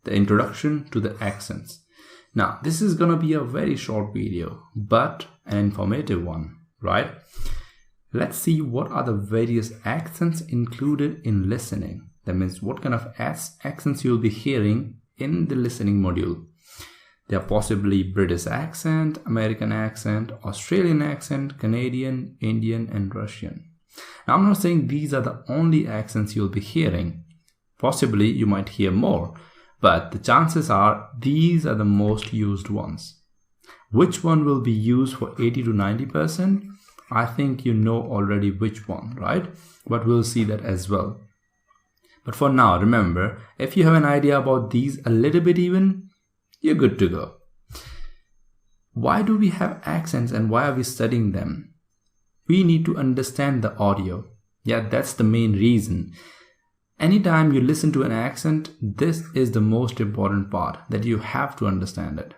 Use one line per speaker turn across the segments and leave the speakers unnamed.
the introduction to the accents. Now, this is going to be a very short video, but an informative one, right? Let's see what are the various accents included in listening. That means what kind of accents you'll be hearing in the listening module. They are possibly British accent, American accent, Australian accent, Canadian, Indian, and Russian. Now, I'm not saying these are the only accents you'll be hearing. Possibly you might hear more, but the chances are these are the most used ones. Which one will be used for 80 to 90%? I think you know already which one, right? But we'll see that as well. But for now, remember, if you have an idea about these a little bit even, you're good to go. Why do we have accents and why are we studying them? We need to understand the audio. Yeah, that's the main reason. Anytime you listen to an accent, this is the most important part, that you have to understand it.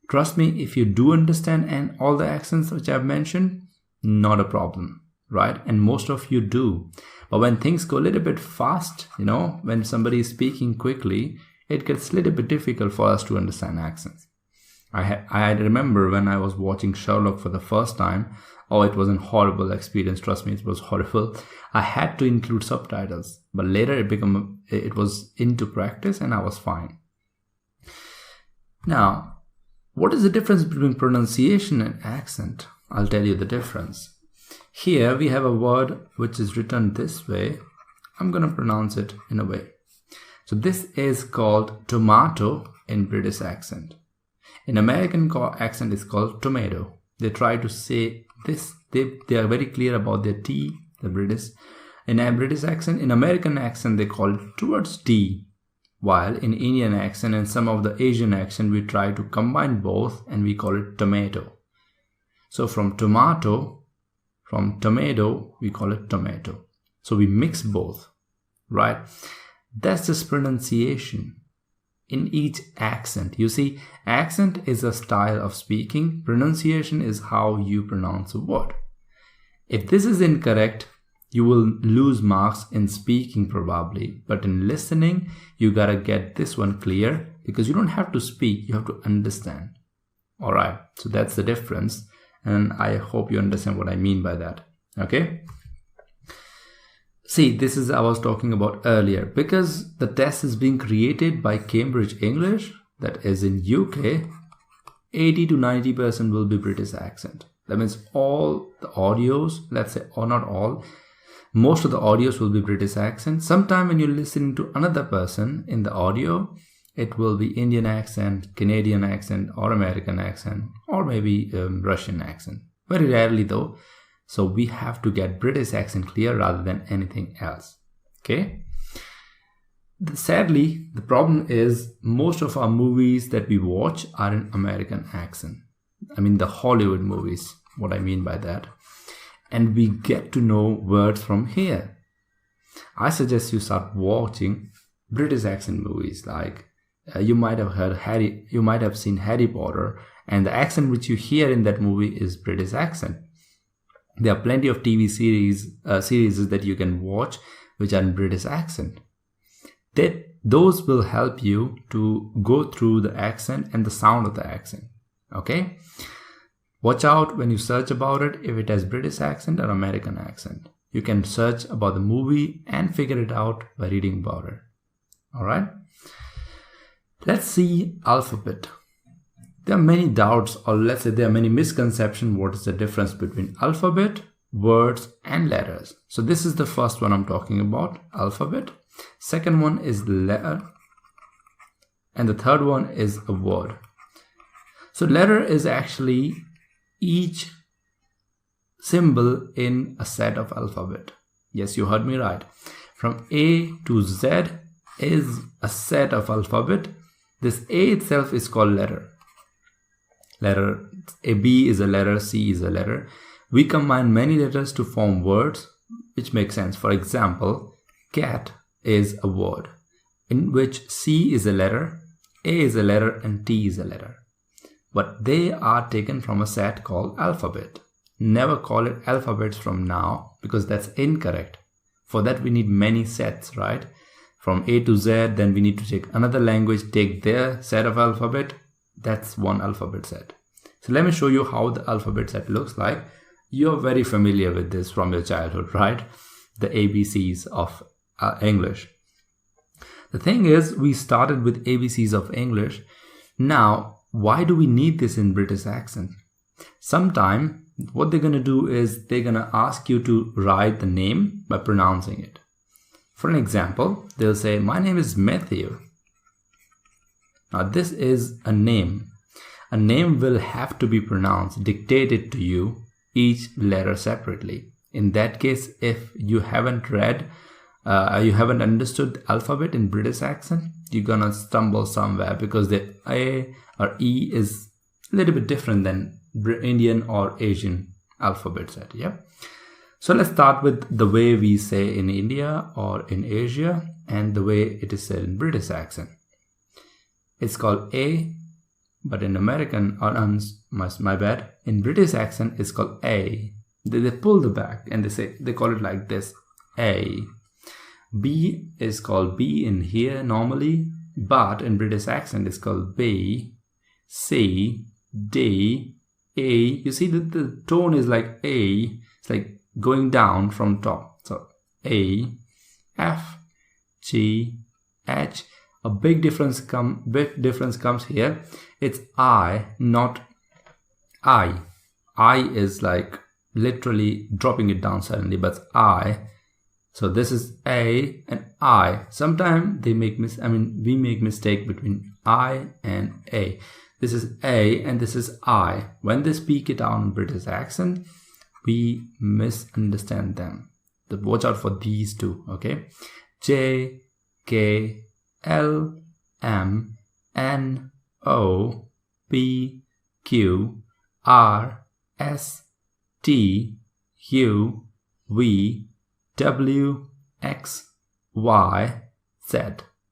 Trust me, if you do understand all the accents which I've mentioned, not a problem, right? And most of you do. But when things go a little bit fast, when somebody is speaking quickly, it gets a little bit difficult for us to understand accents. I remember when I was watching Sherlock for the first time, it was a horrible experience. Trust me, it was horrible. I had to include subtitles, but later it was into practice and I was fine. Now, what is the difference between pronunciation and accent? I'll tell you the difference. Here we have a word which is written this way. I'm going to pronounce it in a way. So this is called tomato in British accent. In American accent it's called tomato. They try to say this, they are very clear about their T, the British. In a British accent, in American accent they call it towards T. While in Indian accent and some of the Asian accent we try to combine both and we call it tomato. So from tomato we call it tomato. So we mix both, right? That's just pronunciation in each accent. You see, accent is a style of speaking. Pronunciation is how you pronounce a word. If this is incorrect, you will lose marks in speaking probably. But in listening, you gotta get this one clear because you don't have to speak, you have to understand. All right, so that's the difference. And I hope you understand what I mean by that. Okay. See, this is I was talking about earlier. Because the test is being created by Cambridge English, that is in UK, 80 to 90% will be British accent. That means all the audios, let's say, or not all, most of the audios will be British accent. Sometime when you're listening to another person in the audio, it will be Indian accent, Canadian accent, or American accent, or maybe Russian accent. Very rarely though. So we have to get British accent clear rather than anything else. Okay. Sadly, the problem is most of our movies that we watch are in American accent. I mean the Hollywood movies, what I mean by that. And we get to know words from here. I suggest you start watching British accent movies. Like you might have seen Harry Potter, and the accent which you hear in that movie is British accent. There are plenty of TV series that you can watch which are in British accent. Those will help you to go through the accent and the sound of the accent. Okay? Watch out when you search about it if it has British accent or American accent. You can search about the movie and figure it out by reading about it. Alright? Let's see alphabet. There are many doubts, or let's say there are many misconceptions. What is the difference between alphabet, words, and letters? So this is the first one I'm talking about, alphabet. Second one is letter. And the third one is a word. So letter is actually each symbol in a set of alphabet. Yes, you heard me right. From A to Z is a set of alphabet. This A itself is called letter. Letter A, B is a letter, C is a letter. We combine many letters to form words which make sense. For example, cat is a word in which C is a letter, A is a letter, and T is a letter. But they are taken from a set called alphabet. Never call it alphabets from now because that's incorrect. For that we need many sets, right? from A to Z, then we need to take another language, take their set of alphabet. That's one alphabet set. So let me show you how the alphabet set looks like. You're very familiar with this from your childhood, right? The ABCs of English. The thing is, we started with ABCs of English. Now, why do we need this in British accent? Sometime, what they're going to do is they're going to ask you to write the name by pronouncing it. For an example, they'll say, my name is Matthew. Now, this is a name. A name will have to be pronounced, dictated to you, each letter separately. In that case, if you haven't read, you haven't understood the alphabet in British accent, you're gonna stumble somewhere because the A or E is a little bit different than Indian or Asian alphabet set. Yeah. So let's start with the way we say in India or in Asia and the way it is said in British accent. It's called A, but in American, or my bad, in British accent, it's called A. They pull the back and they call it like this, A. B is called B in here normally, but in British accent, it's called B. C, D, A. You see that the tone is like A. It's like going down from top. So A, F, G, H. A big difference comes here. It's I, not I. I is like literally dropping it down suddenly, but I. So this is A and I. Sometimes we make mistake between I and A. This is A and this is I. When they speak it out in British accent, we misunderstand them. Watch out for these two, okay? J, K, L, M, N, O, P, Q, R, S, T, U, V, W, X, Y, Z.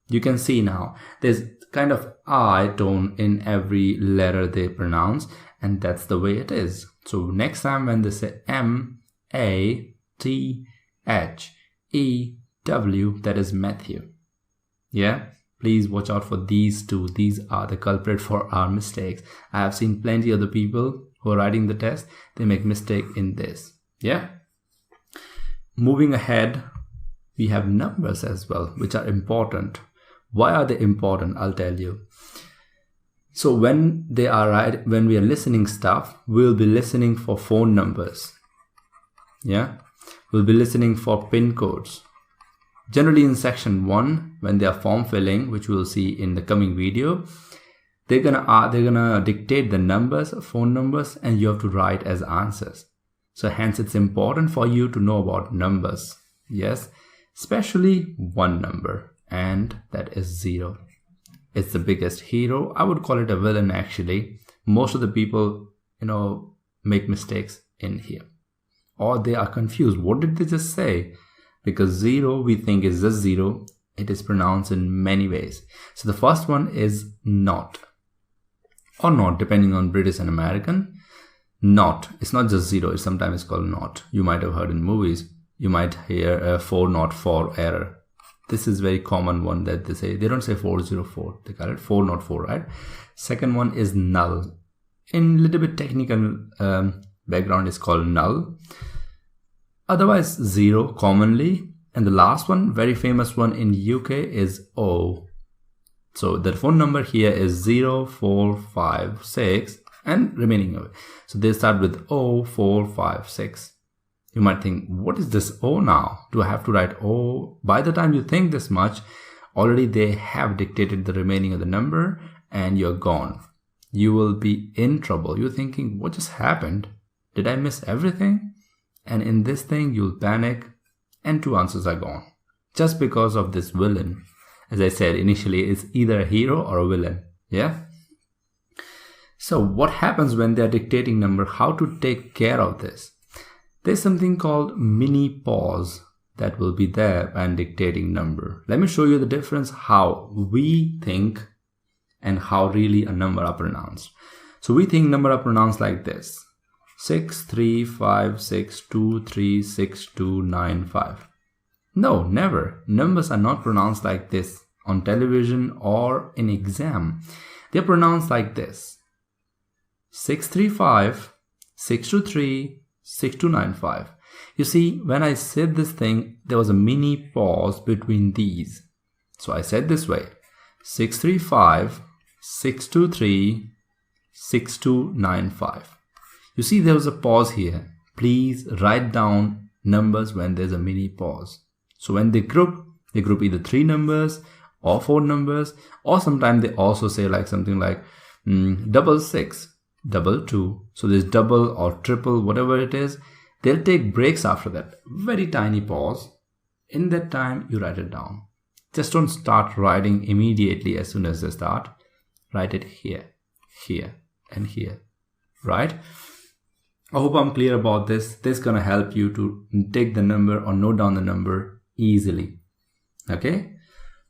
You can see now there's kind of I tone in every letter they pronounce, and that's the way it is. So next time when they say M, A, T, H, E, W, that is Matthew. Yeah, please watch out for these two. These are the culprit for our mistakes. I have seen plenty of the people who are writing the test. They make mistake in this. Yeah. Moving ahead, we have numbers as well, which are important. Why are they important? I'll tell you. So when we are listening stuff, we'll be listening for phone numbers. Yeah. We'll be listening for PIN codes. Generally in section 1, when they are form filling, which we'll see in the coming video, they're gonna dictate the numbers, phone numbers, and you have to write as answers. So hence it's important for you to know about numbers. Yes, especially one number, and that is 0. It's the biggest hero. I would call it a villain actually. Most of the people, make mistakes in here. Or they are confused. What did they just say? Because 0 we think is just 0. It is pronounced in many ways. So the first one is not. Or not, depending on British and American. Not. It's not just 0. It's sometimes called not. You might have heard in movies. You might hear a 404 error. This is very common one that they say. They don't say 404. They call it 404, right? Second one is null. In little bit technical background, it's called null. Otherwise 0 commonly. And the last one, very famous one in UK, is O. So the phone number here is 0456 and remaining of it. So they start with 0456. You might think, what is this O now? Do I have to write O? By the time you think this much, already they have dictated the remaining of the number and you're gone. You will be in trouble. You're thinking, what just happened? Did I miss everything? And in this thing, you'll panic and 2 answers are gone. Just because of this villain. As I said initially, it's either a hero or a villain. Yeah. So what happens when they're dictating number? How to take care of this? There's something called mini pause that will be there when dictating number. Let me show you the difference how we think and how really a number are pronounced. So we think number are pronounced like this. 635623629. No, never. Numbers are not pronounced like this on television or in exam. They're pronounced like this: 635, 623, 6295. You see, when I said this thing, there was a mini pause between these. So I said this way: 635, 623, 6295. You see, there was a pause here. Please write down numbers when there's a mini pause. So when they group either 3 numbers or 4 numbers, or sometimes they also say like something like 66, 22. So there's double or triple, whatever it is. They'll take breaks after that. Very tiny pause. In that time, you write it down. Just don't start writing immediately as soon as they start. Write it here, here, and here, right? I hope I'm clear about this. This is going to help you to take the number or note down the number easily. Okay?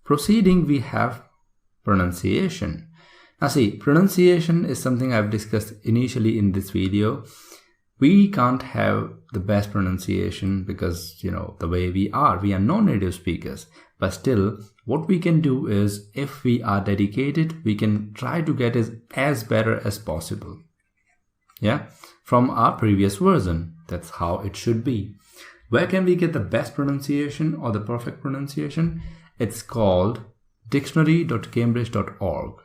Proceeding, we have pronunciation. Now see, pronunciation is something I've discussed initially in this video. We can't have the best pronunciation because, the way we are non-native speakers. But still, what we can do is, if we are dedicated, we can try to get it as better as possible. Yeah, from our previous version. That's how it should be. Where can we get the best pronunciation or the perfect pronunciation? It's called dictionary.cambridge.org.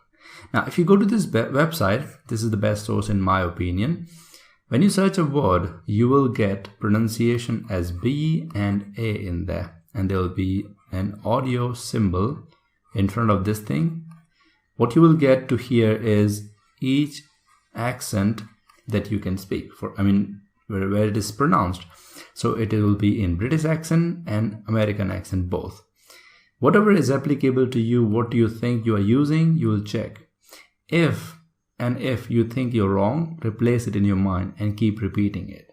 Now, if you go to this website, this is the best source in my opinion. When you search a word, you will get pronunciation as B and A in there. And there will be an audio symbol in front of this thing. What you will get to hear is each accent that you can speak where it is pronounced. So it will be in British accent and American accent both. Whatever is applicable to you, what you think you are using, you will check. If you think you're wrong, replace it in your mind and keep repeating it.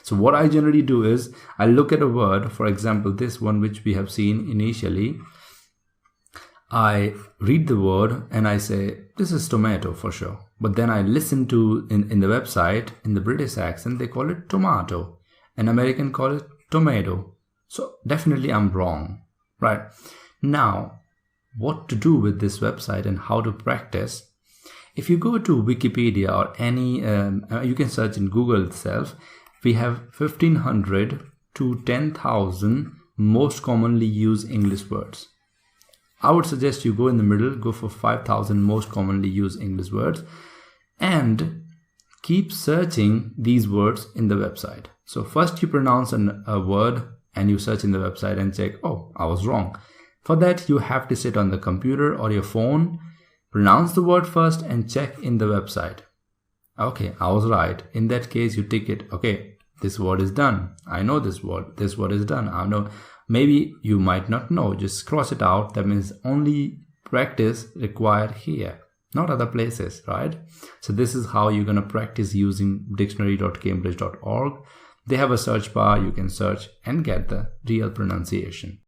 So what I generally do is, I look at a word, for example, this one which we have seen initially. I read the word and I say, this is tomato for sure. But then I listen to, in the website, in the British accent, they call it tomato. An American call it tomato. So definitely I'm wrong, right? Now, what to do with this website and how to practice? If you go to Wikipedia or any, you can search in Google itself, we have 1500 to 10,000 most commonly used English words. I would suggest you go in the middle, go for 5,000 most commonly used English words and keep searching these words in the website. So first you pronounce a word and you search in the website and check, oh, I was wrong. For that, you have to sit on the computer or your phone, pronounce the word first and check in the website. Okay, I was right. In that case, you tick it. Okay, this word is done. I know this word is done. I know. Maybe you might not know. Just cross it out. That means only practice required here, not other places, right? So this is how you're going to practice using dictionary.cambridge.org. They have a search bar. You can search and get the real pronunciation.